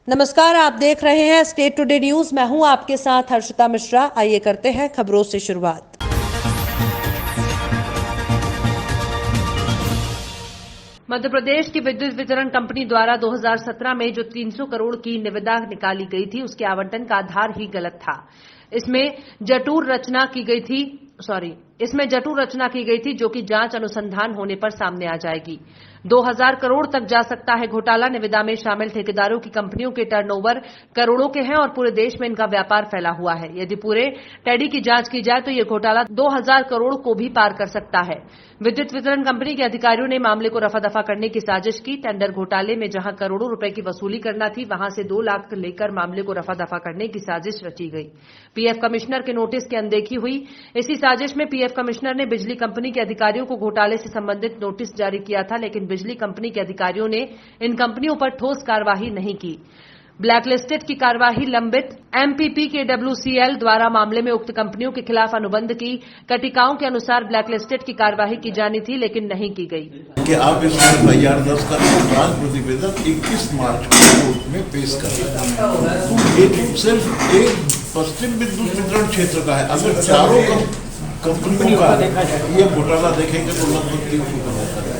नमस्कार, आप देख रहे हैं स्टेट टुडे न्यूज। मैं हूं आपके साथ हर्षिता मिश्रा। आइए करते हैं खबरों से शुरुआत। मध्य प्रदेश की विद्युत वितरण कंपनी द्वारा 2017 में जो 300 करोड़ की निविदा निकाली गई थी, उसके आवंटन का आधार ही गलत था। इसमें जटूर रचना की गई थी जो कि जांच अनुसंधान होने पर सामने आ जाएगी। 2000 करोड़ तक जा सकता है घोटाला। निविदा में शामिल ठेकेदारों की कंपनियों के टर्नओवर करोड़ों के हैं और पूरे देश में इनका व्यापार फैला हुआ है। यदि पूरे टेडी की जांच की जाए तो यह घोटाला 2000 करोड़ को भी पार कर सकता है। विद्युत वितरण कंपनी के अधिकारियों ने मामले को रफा दफा करने की साजिश की। टेंडर घोटाले में जहां करोड़ों रुपए की वसूली करना थी, वहां से 2 लाख लेकर मामले को रफा दफा करने की साजिश रची गई। पीएफ कमिश्नर के नोटिस की अनदेखी हुई। इसी साजिश में पीएफ कमिश्नर ने बिजली कंपनी के अधिकारियों को घोटाले से संबंधित नोटिस जारी किया था, लेकिन बिजली कंपनी के अधिकारियों ने इन कंपनियों पर ठोस कार्रवाई नहीं की। ब्लैकलिस्टेड की कार्रवाई लंबित। एमपीपी के डब्ल्यूसीएल द्वारा मामले में उक्त कंपनियों के खिलाफ अनुबंध की कटिकाओं के अनुसार ब्लैकलिस्टेड की कार्रवाई की जानी थी, लेकिन नहीं की गई। कि आप इसमें FIR 10 का जांच प्रतिवेदन 21 मार्च को कोर्ट में पेश कर रहे हैं। सिर्फ एक पश्चिम विद्युत वितरण क्षेत्र का है। अगर चारों कंपनियों का ये घोटाला देखेंगे तो लगभग 300 करोड़ का है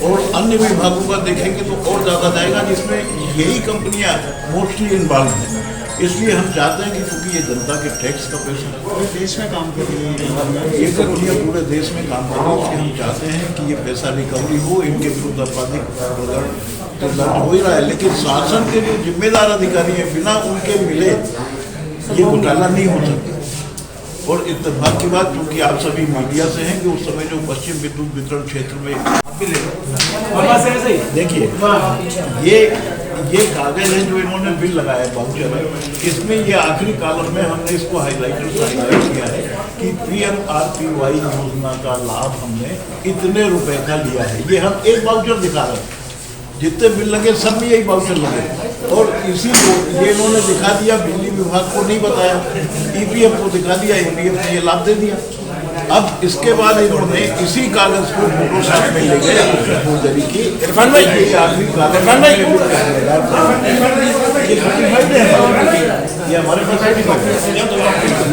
और अन्य विभागों का देखेंगे तो और ज्यादा जाएगा, जिसमें यही कंपनियां मोस्टली इन्वॉल्व हैं। इसलिए हम चाहते हैं कि क्योंकि ये जनता के टैक्स का पैसा पूरे देश में काम कर रही है, ये कंपनियां पूरे देश में काम कर रही है, हम चाहते हैं कि ये पैसा रिकवरी हो। इनके विरुद्ध आपराधिक प्रकरण तो दर्ज हो ही रहा है, लेकिन शासन के जो जिम्मेदार अधिकारी हैं, बिना उनके मिले ये घोटाला नहीं हो सकता। और इत्तेफाक की बात, क्योंकि आप सभी मीडिया से हैं, कि उस समय जो पश्चिम विद्युत वितरण क्षेत्र में देखिए ये कागज है जो इन्होंने बिल लगाया बाउचर है, इसमें ये आखिरी कॉलम में हमने इसको हाईलाइट किया है कि PMRPY योजना का लाभ हमने इतने रुपए का लिया है। ये हम एक बाउचर दिखा रहे हैं, जितने बिल लगे सब में यही बाउचर लगे और इसी को ये इन्होंने दिखा दिया। बिजली विभाग को नहीं बताया, EPF को दिखा दिया, EPF ने ये लाभ दे दिया। अब इसके बाद इन्होंने इसी कागज को फोटो साथ में ले गए फोर्जरी की। आखिरी कागज ये हमारे पास ये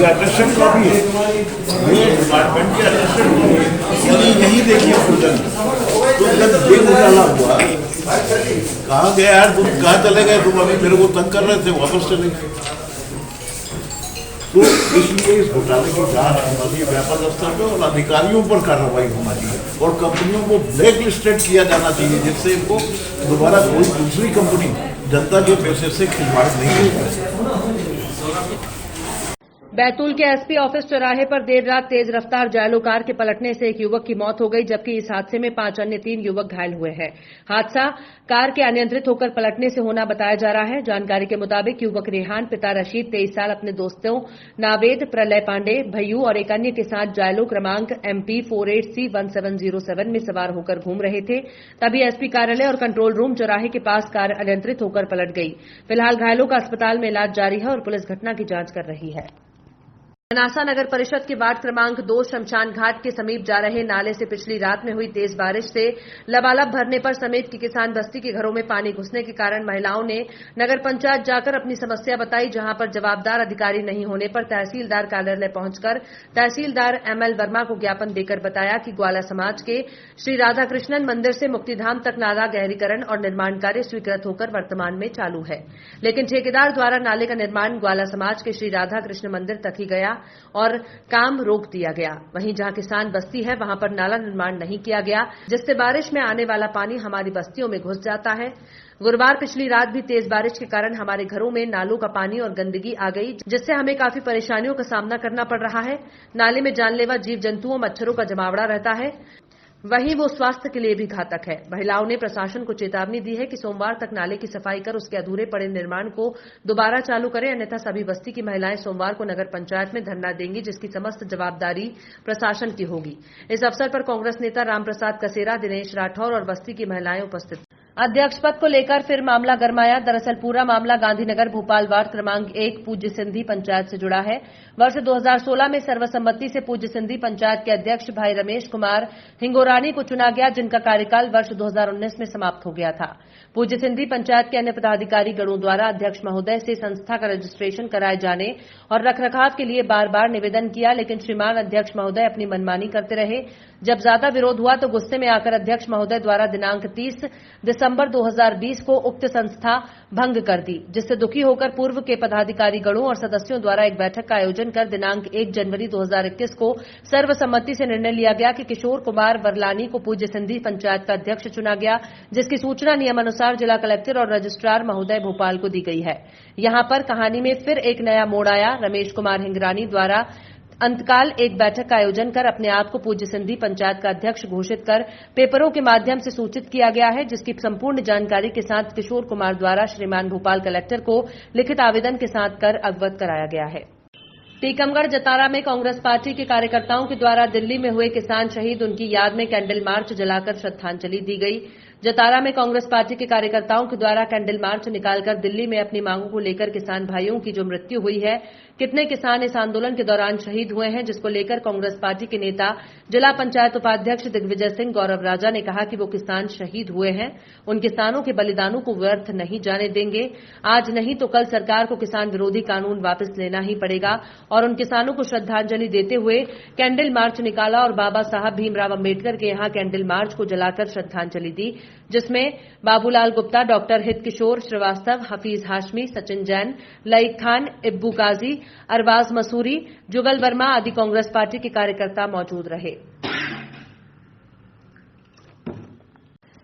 अटेस्टेड कॉपी है, ये डिपार्टमेंट की अटेस्टेड कॉपी है। यही देखिए फोर्जरी। तो जब ये घोटाला हुआ, कहाँ गया यार तुम, कहाँ चले गए तुम, अभी मेरे को तंग कर रहे थे, वापस चले गए। तो इसलिए इस घोटाले की जांच होना चाहिए व्यापक स्तर पर और अधिकारियों पर कार्रवाई होना चाहिए और कंपनियों को ब्लैक लिस्टेड किया जाना चाहिए, जिससे इनको दोबारा कोई दूसरी कंपनी जनता के पैसे से खिलवाड़ नहीं हो। बैतूल के एसपी ऑफिस चौराहे पर देर रात तेज रफ्तार जायलो कार के पलटने से एक युवक की मौत हो गई, जबकि इस हादसे में 5 अन्य 3 युवक घायल हुए हैं। हादसा कार के अनियंत्रित होकर पलटने से होना बताया जा रहा है। जानकारी के मुताबिक युवक रेहान पिता रशीद 23 साल अपने दोस्तों नावेद, प्रलय पांडे, भैयू और एक अन्य के साथ जायलो क्रमांक MP 48C1707 में सवार होकर घूम रहे थे। तभी एसपी कार्यालय और कंट्रोल रूम चौराहे के पास कार अनियंत्रित होकर पलट गई। फिलहाल घायलों का अस्पताल में इलाज जारी है और पुलिस घटना की जांच कर रही है। मनासा नगर परिषद के वार्ड क्रमांक 2 शमशान घाट के समीप जा रहे नाले से पिछली रात में हुई तेज बारिश से लबालब भरने पर समेत की किसान बस्ती के घरों में पानी घुसने के कारण महिलाओं ने नगर पंचायत जाकर अपनी समस्या बताई, जहां पर जवाबदार अधिकारी नहीं होने पर तहसीलदार कार्यालय पहुंचकर तहसीलदार ML वर्मा को ज्ञापन देकर बताया कि ग्वाला समाज के श्री राधाकृष्णन मंदिर से मुक्तिधाम तक नाला गहरीकरण और निर्माण कार्य स्वीकृत होकर वर्तमान में चालू है, लेकिन ठेकेदार द्वारा नाले का निर्माण ग्वाला समाज के श्री राधाकृष्ण मंदिर तक ही गया और काम रोक दिया गया। वहीं जहां किसान बस्ती है वहां पर नाला निर्माण नहीं किया गया, जिससे बारिश में आने वाला पानी हमारी बस्तियों में घुस जाता है। गुरुवार पिछली रात भी तेज बारिश के कारण हमारे घरों में नालों का पानी और गंदगी आ गई, जिससे हमें काफी परेशानियों का सामना करना पड़ रहा है। नाले में जानलेवा जीव जंतुओं मच्छरों का जमावड़ा रहता है, वहीं वो स्वास्थ्य के लिए भी घातक है। महिलाओं ने प्रशासन को चेतावनी दी है कि सोमवार तक नाले की सफाई कर उसके अधूरे पड़े निर्माण को दोबारा चालू करें, अन्यथा सभी बस्ती की महिलाएं सोमवार को नगर पंचायत में धरना देंगी, जिसकी समस्त जवाबदारी प्रशासन की होगी। इस अवसर पर कांग्रेस नेता रामप्रसाद कसेरा, दिनेश राठौर और बस्ती की महिलाएं उपस्थित। अध्यक्ष पद को लेकर फिर मामला गरमाया। दरअसल पूरा मामला गांधीनगर भोपाल वार्ड क्रमांक 1 पूज्य सिंधी पंचायत से जुड़ा है। वर्ष 2016 में सर्वसम्मति से पूज्य सिंधी पंचायत के अध्यक्ष भाई रमेश कुमार हिंगोरानी को चुना गया, जिनका कार्यकाल वर्ष 2019 में समाप्त हो गया था। पूज्य सिंधी पंचायत के अन्य पदाधिकारी गणों द्वारा अध्यक्ष महोदय से संस्था का रजिस्ट्रेशन कराए जाने और रखरखाव के लिए बार बार निवेदन किया, लेकिन श्रीमान अध्यक्ष महोदय अपनी मनमानी करते रहे। जब ज्यादा विरोध हुआ तो गुस्से में आकर अध्यक्ष महोदय द्वारा दिनांक 30 दिसंबर 2020 को उक्त संस्था भंग कर दी, जिससे दुखी होकर पूर्व के पदाधिकारी गणों और सदस्यों द्वारा एक बैठक का आयोजन कर दिनांक 1 जनवरी 2021 को सर्वसम्मति से निर्णय लिया गया कि किशोर कुमार वरलानी को पूज्य सिंधी पंचायत का अध्यक्ष चुना गया, जिसकी सूचना नियमानुसार जिला कलेक्टर और रजिस्ट्रार महोदय भोपाल को दी गई है। यहां पर कहानी में फिर एक नया मोड़ आया। रमेश कुमार हिंगरानी द्वारा अंतकाल एक बैठक का आयोजन कर अपने आप को पूज्य सिंधी पंचायत का अध्यक्ष घोषित कर पेपरों के माध्यम से सूचित किया गया है, जिसकी संपूर्ण जानकारी के साथ किशोर कुमार द्वारा श्रीमान भोपाल कलेक्टर को लिखित आवेदन के साथ कर अवगत कराया गया है। टीकमगढ़ जतारा में कांग्रेस पार्टी के कार्यकर्ताओं के द्वारा दिल्ली में हुए किसान शहीद उनकी याद में कैंडल मार्च जलाकर श्रद्धांजलि दी गई। जतारा में कांग्रेस पार्टी के कार्यकर्ताओं के द्वारा कैंडल मार्च निकालकर दिल्ली में अपनी मांगों को लेकर किसान भाइयों की जो मृत्यु हुई है, कितने किसान इस आंदोलन के दौरान शहीद हुए हैं, जिसको लेकर कांग्रेस पार्टी के नेता जिला पंचायत उपाध्यक्ष दिग्विजय सिंह गौरव राजा ने कहा कि वो किसान शहीद हुए हैं, उन किसानों के बलिदानों को व्यर्थ नहीं जाने देंगे। आज नहीं तो कल सरकार को किसान विरोधी कानून वापस लेना ही पड़ेगा और उन किसानों को श्रद्धांजलि देते हुए कैंडल मार्च निकाला और बाबा साहब भीमराव अंबेडकर के यहां कैंडल मार्च को जलाकर श्रद्धांजलि दी, जिसमें बाबूलाल गुप्ता, डॉक्टर हित किशोर श्रीवास्तव, हफीज हाशमी, सचिन जैन, लईक खान, इब्बू काजी, अरबाज मसूरी, जुगल वर्मा आदि कांग्रेस पार्टी के कार्यकर्ता मौजूद रहे।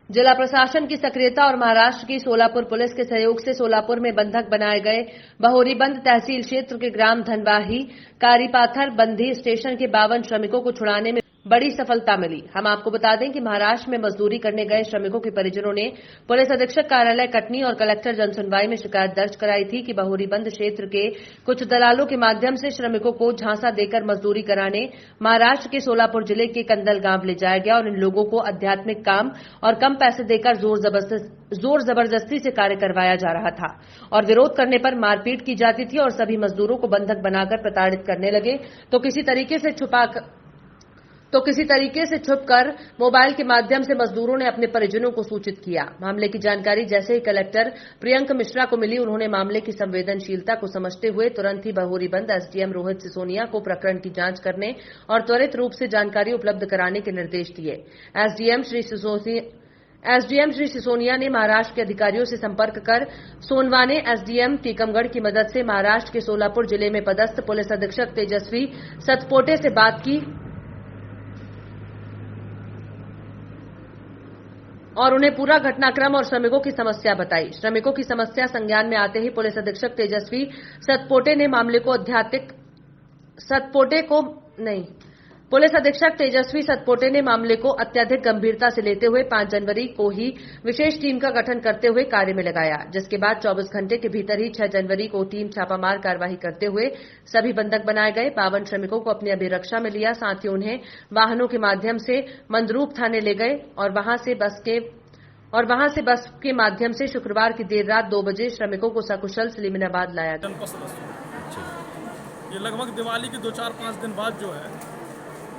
जिला प्रशासन की सक्रियता और महाराष्ट्र की सोलापुर पुलिस के सहयोग से सोलापुर में बंधक बनाए गए बहोरीबंद तहसील क्षेत्र के ग्राम धनवाही कारीपाथर बंधी स्टेशन के 52 श्रमिकों को छुड़ाने में बड़ी सफलता मिली। हम आपको बता दें कि महाराष्ट्र में मजदूरी करने गए श्रमिकों के परिजनों ने पुलिस अधीक्षक कार्यालय कटनी और कलेक्टर जनसुनवाई में शिकायत दर्ज कराई थी कि बहोरीबंद क्षेत्र के कुछ दलालों के माध्यम से श्रमिकों को झांसा देकर मजदूरी कराने महाराष्ट्र के सोलापुर जिले के कंदल गांव ले जाया गया और इन लोगों को आध्यात्मिक काम और कम पैसे देकर जोर जबरदस्ती से कार्य करवाया जा रहा था और विरोध करने पर मारपीट की जाती थी और सभी मजदूरों को बंधक बनाकर प्रताड़ित करने लगे तो किसी तरीके से छुपकर मोबाइल के माध्यम से मजदूरों ने अपने परिजनों को सूचित किया। मामले की जानकारी जैसे ही कलेक्टर प्रियंक मिश्रा को मिली, उन्होंने मामले की संवेदनशीलता को समझते हुए तुरंत ही बहोरीबंद एसडीएम रोहित सिसोनिया को प्रकरण की जांच करने और त्वरित रूप से जानकारी उपलब्ध कराने के निर्देश दिए। एसडीएम श्री सिसोनिया ने महाराष्ट्र के अधिकारियों से संपर्क कर सोनवाने एसडीएम टीकमगढ़ की मदद से महाराष्ट्र के सोलापुर जिले में पदस्थ पुलिस अधीक्षक तेजस्वी सतपोटे से बात की और उन्हें पूरा घटनाक्रम और श्रमिकों की समस्या बताई। श्रमिकों की समस्या संज्ञान में आते ही पुलिस अधीक्षक तेजस्वी सतपोटे ने मामले को अत्यधिक गंभीरता से लेते हुए 5 जनवरी को ही विशेष टीम का गठन करते हुए कार्य में लगाया, जिसके बाद 24 घंटे के भीतर ही 6 जनवरी को टीम छापामार कार्रवाई करते हुए सभी बंधक बनाए गए 52 श्रमिकों को अपनी अभिरक्षा में लिया। साथ ही उन्हें वाहनों के माध्यम से मंदरूप थाने ले गए और वहां से बस के माध्यम से शुक्रवार की देर रात 2 बजे श्रमिकों को सकुशल सलीमनाबाद लाया गया। ये लगभग दिवाली के 2-4-5 दिन बाद जो है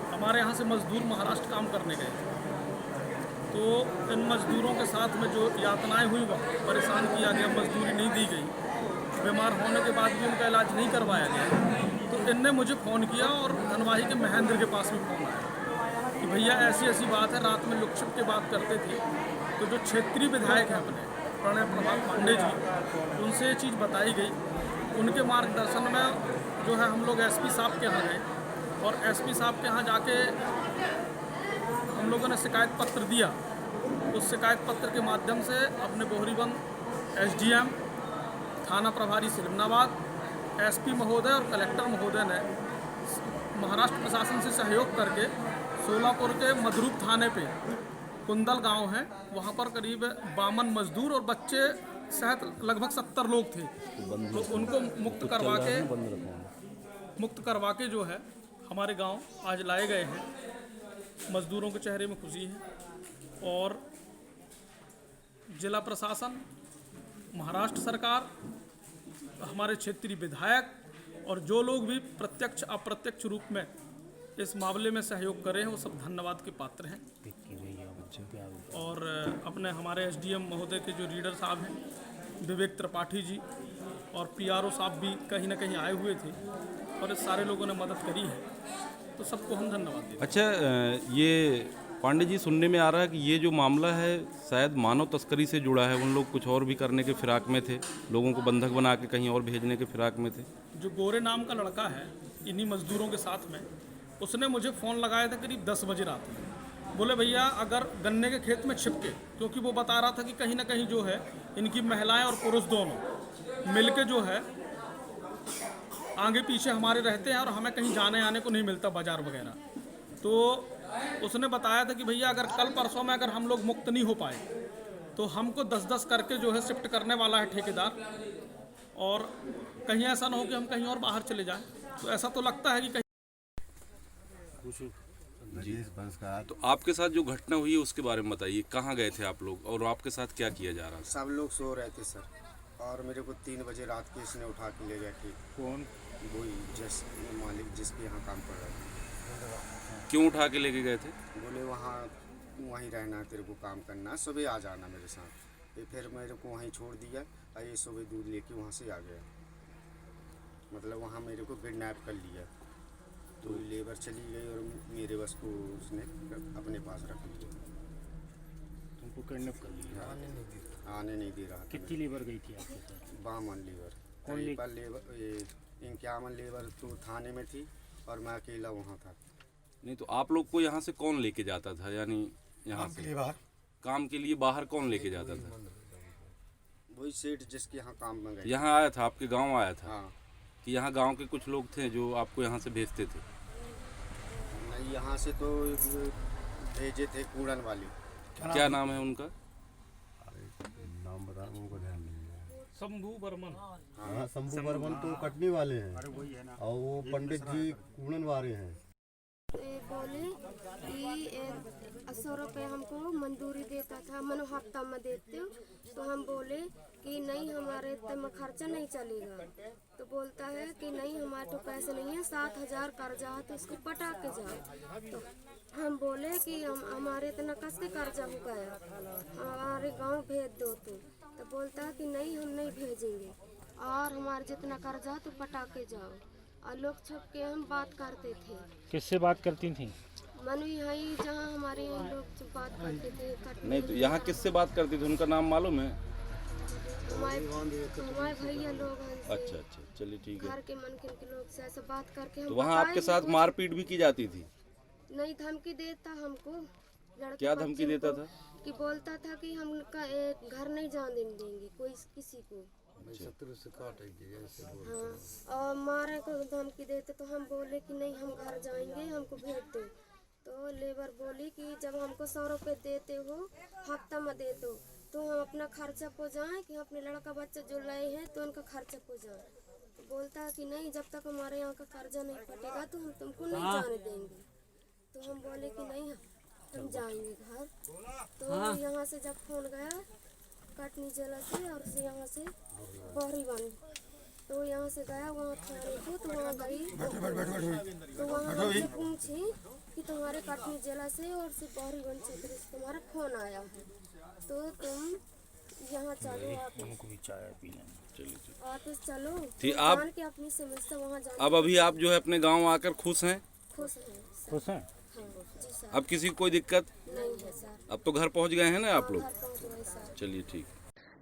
हमारे यहाँ से मजदूर महाराष्ट्र काम करने गए, तो इन मजदूरों के साथ में जो यातनाएं हुई वह परेशान किया गया, मजदूरी नहीं दी गई, बीमार होने के बाद भी उनका इलाज नहीं करवाया गया। तो इनने मुझे फ़ोन किया और धनवाही के महेंद्र के पास में फ़ोन आया कि भैया ऐसी ऐसी बात है, रात में लुक छिप के बात करते थे। तो जो क्षेत्रीय विधायक हैं अपने प्रणय प्रभात पांडे जी, उनसे ये चीज़ बताई गई। उनके मार्गदर्शन में जो है हम लोग एसपी साहब के यहाँ गए और एसपी साहब के यहाँ जाके हम लोगों ने शिकायत पत्र दिया। उस शिकायत पत्र के माध्यम से अपने बहोरीबंद एसडीएम, थाना प्रभारी सलीमनाबाद, एसपी महोदय और कलेक्टर महोदय ने महाराष्ट्र प्रशासन से सहयोग करके सोलापुर के मधुरूप थाने पे कुंदल गांव है, वहाँ पर करीब 52 मजदूर और बच्चे सहित लगभग 70 लोग थे, तो उनको मुक्त करवा के जो है हमारे गांव आज लाए गए हैं। मजदूरों के चेहरे में खुशी है और जिला प्रशासन, महाराष्ट्र सरकार, हमारे क्षेत्रीय विधायक और जो लोग भी प्रत्यक्ष अप्रत्यक्ष रूप में इस मामले में सहयोग कर रहे हैं वो सब धन्यवाद के पात्र हैं। और अपने हमारे एसडीएम महोदय के जो रीडर साहब हैं विवेक त्रिपाठी जी और पीआरओ साहब भी कहीं ना कहीं आए हुए थे और इस सारे लोगों ने मदद करी है, तो सबको हम धन्यवाद देते हैं। अच्छा, ये पांडे जी सुनने में आ रहा है कि ये जो मामला है शायद मानव तस्करी से जुड़ा है। उन लोग कुछ और भी करने के फिराक में थे, लोगों को बंधक बना के कहीं और भेजने के फिराक में थे। जो गोरे नाम का लड़का है इन्हीं मजदूरों के साथ में, उसने मुझे फ़ोन लगाया था करीब 10 बजे रात में। बोले भैया अगर गन्ने के खेत में छिपके, क्योंकि वो बता रहा था कि कहीं ना कहीं जो है इनकी महिलाएं और पुरुष दोनों मिलके जो है आगे पीछे हमारे रहते हैं और हमें कहीं जाने आने को नहीं मिलता बाजार वगैरह। तो उसने बताया था कि भैया अगर कल परसों में अगर हम लोग मुक्त नहीं हो पाए तो हमको 10-10 करके जो है शिफ्ट करने वाला है ठेकेदार, और कहीं ऐसा ना हो कि हम कहीं और बाहर चले जाएं। तो ऐसा तो लगता है कि कहीं तो आपके साथ जो घटना हुई है उसके बारे में बताइए। कहाँ गए थे आप लोग और आपके साथ क्या किया जा रहा था? सब लोग सो रहे थे सर, और मेरे को 3 बजे रात के इसने उठा के ले गया कि कौन? वही जिस मालिक जिसके यहाँ काम कर रहा था। क्यों उठा के लेके गए थे? बोले वहीं रहना है, तेरे को काम करना है, सुबह आ जाना मेरे साथ। फिर मेरे को वहीं छोड़ दिया और ये सुबह दूध लेके वहाँ से आ गया। मतलब वहाँ मेरे को किडनैप कर लिया। तो लेबर चली गई और मेरे बस को उसने अपने पास रख लिया। तुमको किडनैप कर लिया? आने नहीं दे रहा। कितनी लेबर गई थी आपके साथ? 52 लेबर। कौन लेबर? ये 51 लेबर तो थाने में थी और मैं अकेला वहाँ था। नहीं, तो आप लोग को यहाँ से कौन लेके जाता था? यानी यहाँ से काम के लिए बाहर कौन लेके जाता था? वही सेठ जिसके यहाँ काम में गए। यहाँ आया था, आपके गांव आया था? हाँ। कि यहाँ गांव के कुछ लोग थे जो आपको यहाँ से भेजते थे? नहीं, यहाँ से तो भेजे थे कूड़न वाले। क्या नाम है उनका? नाम बता, उनको ध्यान नहीं है। शंभू बर्मन। हाँ, शंभू बर्मन तो कटनी वाले हैं और वो पंडित जी कूड़न वाले हैं। बोले कि 100 रुपये हमको मंजूरी देता था, मनो हफ्ता में देते हो। तो हम बोले कि नहीं, हमारे इतना खर्चा नहीं चलेगा। तो बोलता है कि नहीं, हमारे तो पैसे नहीं है, 7000 कर्जा है तो उसको पटा के जाओ। तो हम बोले कि हमारे इतना कस के कर्जा हो गया, हमारे गांव भेज दो। तो बोलता है कि नहीं, हम नहीं भेजेंगे और हमारे जितना कर्जा है तो पटा के जाओ। और लोग छुप के हम बात करते थे। किससे बात करती थी? मनु यही जहाँ हमारे यहाँ लोग बात करते थे। नहीं, तो यहाँ किससे बात करती थी? उनका नाम मालूम है? हमारे भैया लोग हैं। अच्छा, चलिए ठीक है। घर के मनकिन के लोग से ऐसे बात करके हम तो वहाँ आपके साथ मारपीट भी की जाती थी? नहीं, धमकी देता हमको। क्या धमकी देता था? कि बोलता था कि हम घर नहीं जाने देंगे कोई किसी को। शत्रु से काटेंगे ऐसे बोलते हैं। हाँ, और मारे को धमकी देते। तो हम बोले कि नहीं, हम घर जाएंगे, हमको भेज दो। तो लेबर बोली कि जब हमको 100 रुपये देते हो, हफ्ता में दे दो, तो हम अपना खर्चा पो जाएं कि अपने लड़का बच्चा जो लाए हैं तो उनका खर्चा पो जाए। तो बोलता है कि नहीं, जब तक हमारे यहाँ का कर्जा नहीं फटेगा तो हम तुमको नहीं जाने देंगे। तो हम बोले कि नहीं, हम जाएंगे घर। तो यहाँ से जब फोन गया कटनी जिला से और यहाँ से बहरी बन, तो यहाँ से गया वहाँ थाने को। तो वहाँ गई तो वहाँ हमसे पूछी कि तुम्हारे कटनी जिला से और से बहरी वन क्षेत्र से तुम्हारा फोन आया है, तो तुम यहाँ चलो, वापस चलो। आप के अपनी समस्या वहाँ जा। अब अभी आप जो है अपने गांव आकर खुश हैं? खुश हैं। हाँ जी सर। अब किसी को कोई दिक्कत नहीं है सर। अब तो घर पहुंच गए हैं ना आप लोग? घर पहुँच गए सर। चलिए ठीक।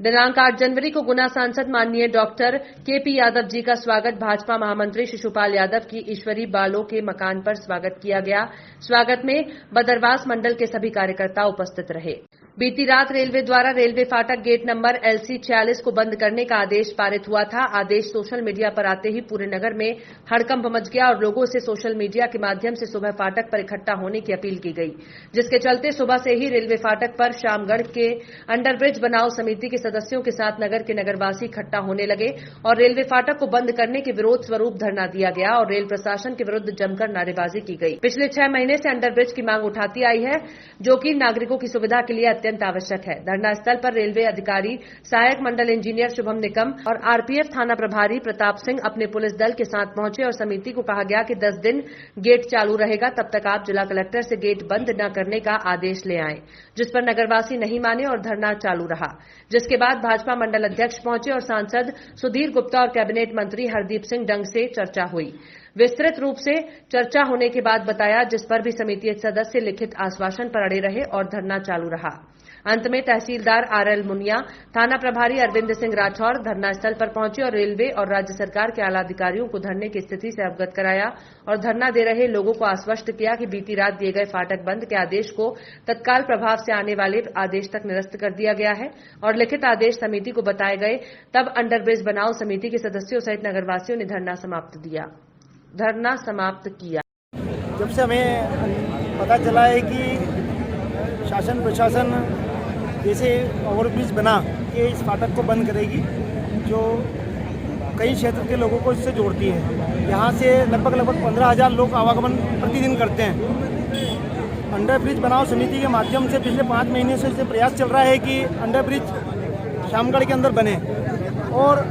दिनांक 8 जनवरी को गुना सांसद माननीय डॉक्टर केपी यादव जी का स्वागत भाजपा महामंत्री शिशुपाल यादव की ईश्वरी बालो के मकान पर स्वागत किया गया। स्वागत में बदरवास मंडल के सभी कार्यकर्ता उपस्थित रहे। बीती रात रेलवे द्वारा रेलवे फाटक गेट नंबर LC 46 को बंद करने का आदेश पारित हुआ था। आदेश सोशल मीडिया पर आते ही पूरे नगर में हड़कंप मच गया और लोगों से सोशल मीडिया के माध्यम से सुबह फाटक पर इकट्ठा होने की अपील की गई, जिसके चलते सुबह से ही रेलवे फाटक पर शामगढ़ के अंडरब्रिज बनाओ समिति के सदस्यों के साथ नगर के नगरवासी इकट्ठा होने लगे और रेलवे फाटक को बंद करने के विरोध स्वरूप धरना दिया गया और रेल प्रशासन के विरुद्ध जमकर नारेबाजी की गई। पिछले 6 महीने से अंडरब्रिज की मांग उठाती आई है, जो कि नागरिकों की सुविधा के लिए अत्यंत आवश्यक है। धरना स्थल पर रेलवे अधिकारी, सहायक मंडल इंजीनियर शुभम निकम और आरपीएफ थाना प्रभारी प्रताप सिंह अपने पुलिस दल के साथ पहुंचे और समिति को कहा गया कि 10 दिन गेट चालू रहेगा, तब तक आप जिला कलेक्टर से गेट बंद न करने का आदेश ले आएं, जिस पर नगरवासी नहीं माने और धरना चालू रहा। जिसके बाद भाजपा मंडल अध्यक्ष पहुंचे और सांसद सुधीर गुप्ता और कैबिनेट मंत्री हरदीप सिंह डंग से चर्चा हुई। विस्तृत रूप से चर्चा होने के बाद बताया, जिस पर भी समिति सदस्य लिखित आश्वासन पर अड़े रहे और धरना चालू रहा। अंत में तहसीलदार आरएल मुनिया, थाना प्रभारी अरविंद सिंह राठौर धरना स्थल पर पहुंचे और रेलवे और राज्य सरकार के आला अधिकारियों को धरने की स्थिति से अवगत कराया और धरना दे रहे लोगों को आश्वस्त किया कि बीती रात दिए गए फाटक बंद के आदेश को तत्काल प्रभाव से आने वाले आदेश तक निरस्त कर दिया गया है और लिखित आदेश समिति को बताए गए। तब अंडरब्रिज बनाओ समिति के सदस्यों सहित नगरवासियों ने धरना समाप्त किया। जब से हमें पता चला है कि शासन प्रशासन जैसे ओवरब्रिज बना के इस फाटक को बंद करेगी, जो कई क्षेत्र के लोगों को इससे जोड़ती है। यहाँ से लगभग 15,000 लोग आवागमन प्रतिदिन करते हैं। अंडरब्रिज बनाओ समिति के माध्यम से पिछले 5 महीने से इसे प्रयास चल रहा है कि अंडरब्रिज शामगढ़ के अंदर बने और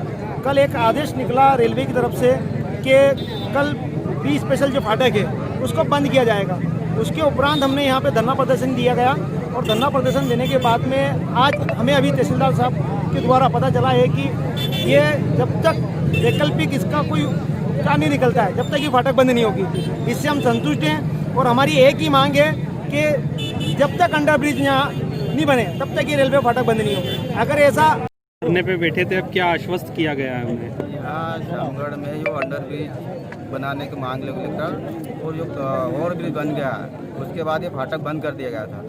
कल एक आदेश निकला रेलवे की तरफ से कि कल बी स्पेशल जो फाटक है उसको बंद किया जाएगा। उसके उपरांत हमने यहाँ पे धरना प्रदर्शन दिया गया और धरना प्रदर्शन देने के बाद में आज हमें अभी तहसीलदार साहब के द्वारा पता चला है कि ये जब तक वैकल्पिक इसका कोई उपचार नहीं निकलता है, जब तक ये फाटक बंद नहीं होगी। इससे हम संतुष्ट हैं और हमारी एक ही मांग है कि जब तक अंडरब्रिज यहाँ नहीं बने तब तक ये रेलवे फाटक बंद नहीं होगा। अगर ऐसा धरने पे बैठे थे, अब क्या आश्वस्त किया गया है उन्हें? यहाँ शामगढ़ में जो अंडरब्रिज बनाने की मांग लेकर और जो ओवरब्रिज बन गया उसके बाद ये फाटक बंद कर दिया गया था,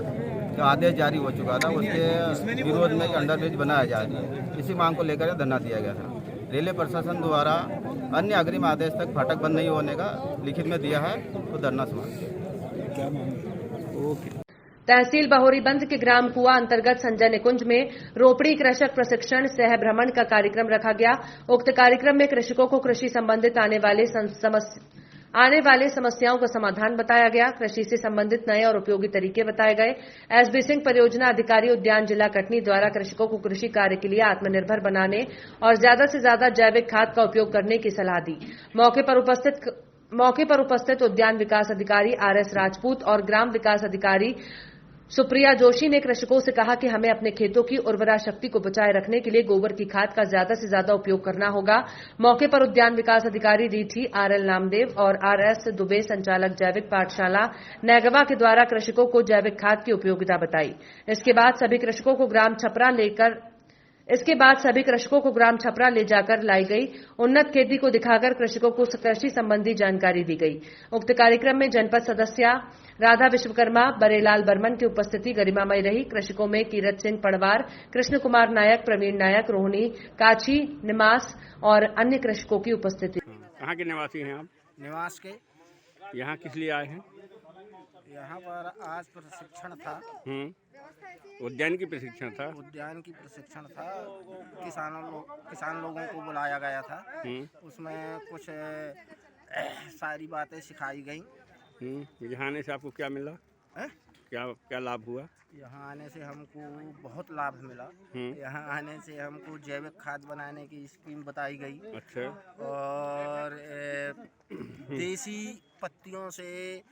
तो आदेश जारी हो चुका था। उसके विरोध में अंडरब्रिज बनाया जाए, इसी मांग को लेकर धरना दिया गया था। रेलवे प्रशासन द्वारा अन्य अग्रिम आदेश तक फाटक बंद नहीं होने का लिखित में दिया है, तो धरना समाप्त। तहसील बहोरीबंद के ग्राम कुआ अंतर्गत संजय निकुंज में रोपड़ी कृषक प्रशिक्षण सह भ्रमण का कार्यक्रम रखा गया। उक्त कार्यक्रम में कृषकों को कृषि संबंधित आने वाले समस्याओं का समाधान बताया गया। कृषि से संबंधित नए और उपयोगी तरीके बताए गए। एसबी सिंह परियोजना अधिकारी उद्यान जिला कटनी द्वारा कृषकों को कृषि कार्य के लिए आत्मनिर्भर बनाने और ज्यादा से ज्यादा जैविक खाद का उपयोग करने की सलाह दी। मौके पर उपस्थित उद्यान विकास अधिकारी आरएस राजपूत और ग्राम विकास अधिकारी सुप्रिया जोशी ने कृषकों से कहा कि हमें अपने खेतों की उर्वरा शक्ति को बचाए रखने के लिए गोबर की खाद का ज्यादा से ज्यादा उपयोग करना होगा। मौके पर उद्यान विकास अधिकारी रीठी आरएल नामदेव और आरएस दुबे संचालक जैविक पाठशाला नैगवा के द्वारा कृषकों को जैविक खाद की उपयोगिता बताई। इसके बाद सभी कृषकों को ग्राम छपरा ले जाकर लाई गई। उन्नत खेती को दिखाकर कृषकों को कृषि संबंधी जानकारी दी गई। उक्त कार्यक्रम में जनपद सदस्या राधा विश्वकर्मा, बरेलाल बर्मन की उपस्थिति गरिमामय रही। कृषकों में कीरत सिंह पड़वार, कृष्ण कुमार नायक, प्रवीण नायक, रोहिणी काची, निमास और अन्य कृषकों की उपस्थिति। कहाँ के निवासी हैं आप? निवास के यहाँ किस लिए आए हैं? यहाँ पर आज प्रशिक्षण था। उद्यान की प्रशिक्षण था। किसान लोगों को बुलाया गया था। उसमें कुछ सारी बातें सिखाई गई। यहाँ आने से आपको क्या मिला? क्या लाभ हुआ? यहाँ आने से हमको बहुत लाभ मिला। यहाँ आने से हमको जैविक खाद बनाने की स्कीम बताई गई। अच्छा। और देसी पत्तियों से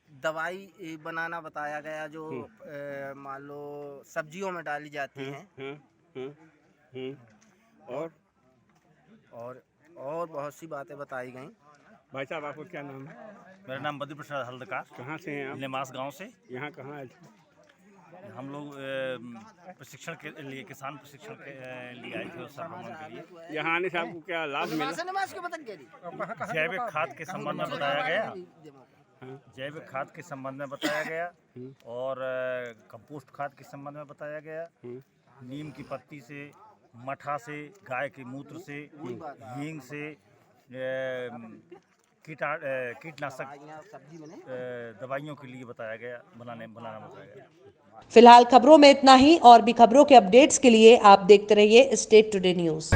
दवाई बनाना बताया गया, जो मान लो सब्जियों में डाली जाती हैं। और बहुत सी बातें बताई गई। भाई साहब, आपको क्या नाम है? मेरा नाम बद्री प्रसाद हल्दकार। कहाँ से हैं आप? निमास गांव से। यहाँ कहाँ आए? हम लोग प्रशिक्षण के लिए, किसान प्रशिक्षण के लिए आए थे उस भ्रमण के लिए। यहाँ आने से आपको क्या लाभ मिला? जैविक खाद के संबंध में बताया गया, जैविक खाद के संबंध में बताया गया और कंपोस्ट खाद के संबंध में बताया गया। नीम की पत्ती से, मठा से, गाय के मूत्र से, हींग से, कीटनाशक दवाइयों के लिए बताया गया, बनाना बताया गया। फिलहाल खबरों में इतना ही। और भी खबरों के अपडेट्स के लिए आप देखते रहिए स्टेट टुडे न्यूज।